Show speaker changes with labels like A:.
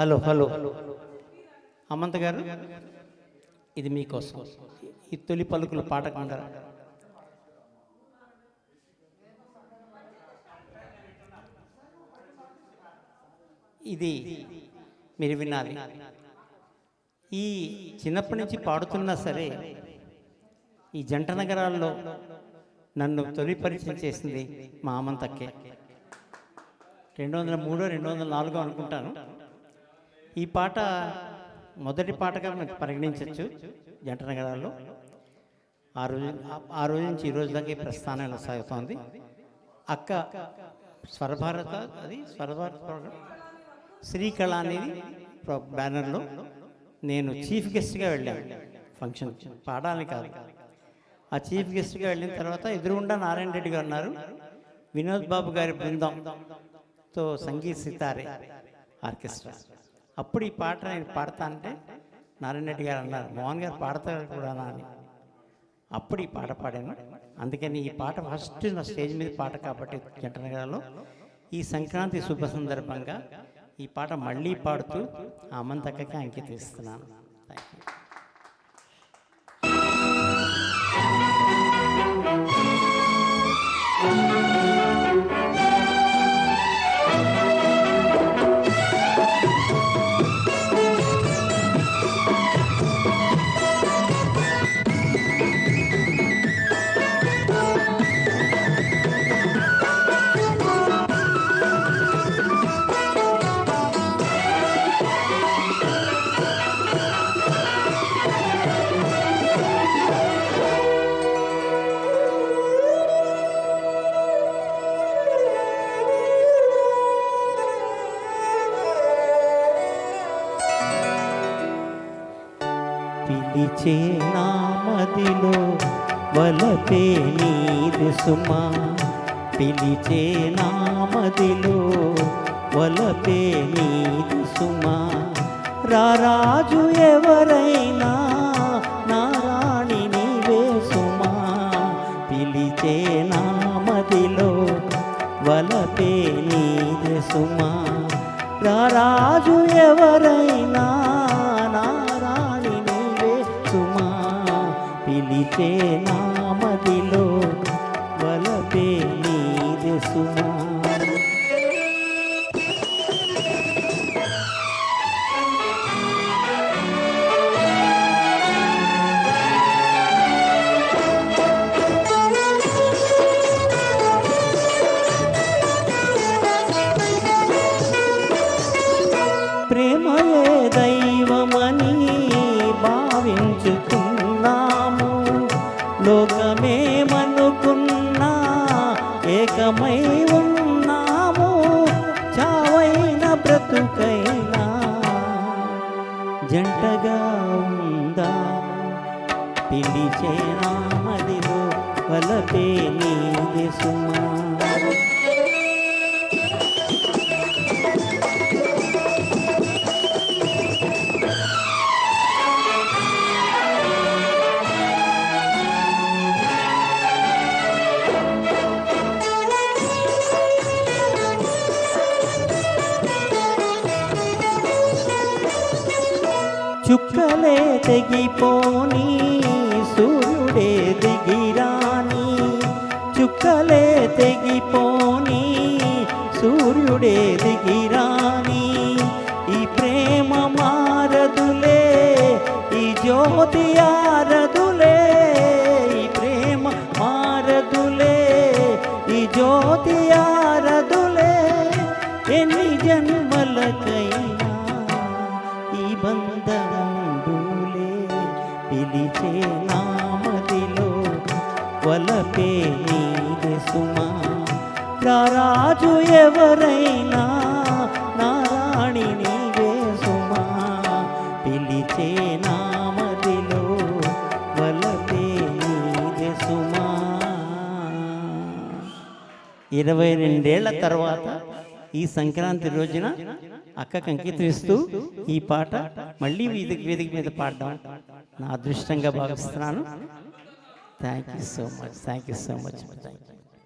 A: Hello hello అమంత గారు, ఇది మీకోసం. ఈ తొలి పలుకులు పాటకుంటారా? ఇది మీరు వినాలి. ఈ చిన్నప్పటి నుంచి పాడుతున్నా సరే ఈ జంట నగరాల్లో నన్ను తొలి పరిచయం చేసింది మా అమంతక్కే. 2003 2004 అనుకుంటాను. ఈ పాట మొదటి పాటగా మనకు పరిగణించవచ్చు జంట నగరాల్లో. ఆ రోజు నుంచి ఈ రోజు దాకా ప్రస్థానం ఎలా సాగుతోంది. అక్క స్వరభారత, అది స్వరభారత ప్రోగ్రాం శ్రీకళ అనేది బ్యానర్లో నేను చీఫ్ గెస్ట్గా వెళ్ళాను. ఫంక్షన్ పాడాలని కాదు, ఆ చీఫ్ గెస్ట్గా వెళ్ళిన తర్వాత ఎదురుగుండా నారాయణ రెడ్డి గారు ఉన్నారు. వినోద్ బాబు గారి బృందంతో సంగీత్ సితారే ఆర్కెస్ట్రా. అప్పుడు ఈ పాట నేను పాడతా అంటే నారాయణ రెడ్డి గారు అన్నారు, మోహన్ గారు పాడతారు కూడా అని. అప్పుడు ఈ పాట పాడాను. అందుకని ఈ పాట ఫస్ట్ నా స్టేజ్ మీద పాట కాబట్టి జంట నగరాల్లో ఈ సంక్రాంతి శుభ సందర్భంగా ఈ పాట మళ్ళీ పాడుతూ ఆ అమంతక్కకి అంకితం ఇస్తున్నాను. పిలిచే నామదిలో వలపే నీది సుమా, పిలిచే నామదిలో వలపే నీది సుమా. రారాజు ఎవరైనా నారాణి నీవే సుమా, పిలిచే నామదిలో వలపే నీది సుమా. రారాజు ఎవరైనా పిలిచే నామదిలో వలపే నీది సుమా. ప్రేమయే దైవమని భావించుకున్నాము, లోకమేమనుకున్నా ఏకమై ఉన్నాము. చావైన బ్రతుకైనా జంటగా ఉందాము, పిలిచే నామదిలో వలపే నీది సుమా. చుక్కలే తెగిపోని సూర్యుడే దిగిరాని, చుక్కలే తెగిపోని సూర్యుడే దిగిరాని. ఈ ప్రేమ మారదులే, ఈ జ్యోతి ఆరదులే, ఈ ప్రేమ మారదులే, ఈ జ్యోతి ఆరదులే. ఎన్ని జన్మలకైనా ఈ బంధముండులే, పిలిచే నామదిలో వలపే నీది సుమా. రారాజు ఎవరైనా నారాణి నీవే సుమా, పిలిచే నామదిలో వలపే నీది సుమా. 22 ఏళ్ల తర్వాత ఈ సంక్రాంతి రోజున అక్కకి అంకితం ఇస్తూ ఈ పాట మళ్ళీ వేదిక మీద పాడడం నా అదృష్టంగా భావిస్తున్నాను. Thank you so much.